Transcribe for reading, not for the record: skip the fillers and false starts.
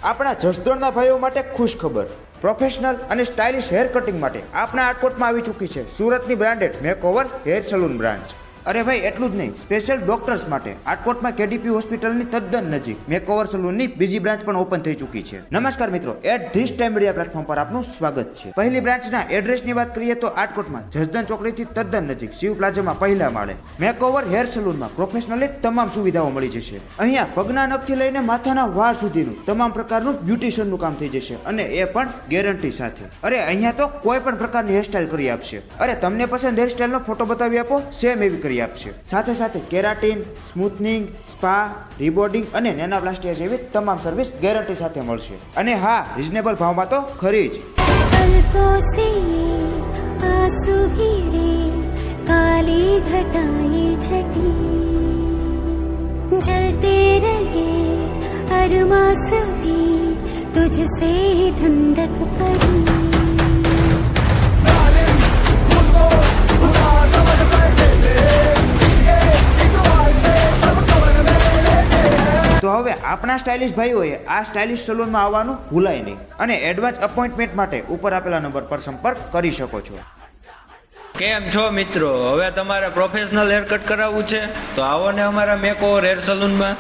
આપણા જસદણના ભાઈઓ માટે ખુશ ખબર, પ્રોફેશનલ અને સ્ટાઇલિશ હેર કટિંગ માટે આપણા આટકોટમાં આવી ચૂકી છે સુરતની branded makeover hair salon branch. અરે ભાઈ એટલું જ નહીં, સ્પેશિયલ ડોક્ટર્સ માટે આટકોટમાં કેડીપી હોસ્પિટલની તદ્દન નજીક મેકઓવર સલૂનની બીજી બ્રાન્ચ પણ ઓપન થઈ ચૂકી છે. નમસ્કાર મિત્રો, at this time media platform પર આપનું સ્વાગત છે. પહેલી બ્રાન્ચના એડ્રેસની વાત કરીએ તો આટકોટમાં જસદણ ચોકડીથી તદ્દન નજીક શિવ પ્લાઝામાં પહેલા માળે મેકઓવર હેર સલૂનમાં પ્રોફેશનલી તમામ સુવિધાઓ મળી જશે. અહીંયા પગના નખથી લઈને માથાના વાળ સુધીનું તમામ પ્રકારનું બ્યુટિશિયનનું કામ થઈ જશે અને એ પણ ગેરંટી સાથે. અરે અહીંયા તો કોઈ પણ પ્રકારની હેરસ્ટાઇલ કરી આપશે. અરે તમને પસંદ હેરસ્ટાઇલનો ફોટો બતાવી આપો, સેમ એવી કરી આપશે. સાથે સાથે કેરાટીન, સ્મૂથનિંગ, સ્પા, રિબોર્ડિંગ અને નેનોપ્લાસ્ટી જેવી તમામ સર્વિસ ગેરંટી સાથે મળશે. અને હા, રીઝનેબલ ભાવમાં તો ખરી જ. पलकों से आंसू गिरे, काली घटाएं छटी, जलते रहे अरमां सभी, तुझसे ठंडक पड़ी. તો હવે આપણા સ્ટાઇલિશ ભાઈઓએ આ સ્ટાઇલિશ સલૂનમાં આવવાનું ભૂલાય નહીં અને એડવાન્સ અપોઇન્ટમેન્ટ માટે ઉપર આપેલા નંબર પર સંપર્ક કરી શકો છો. કેમ છો મિત્રો? હવે તમારે પ્રોફેશનલ હેર કટ કરાવવું છે તો આવો ને અમારા મેકઓવર હેર સલૂનમાં.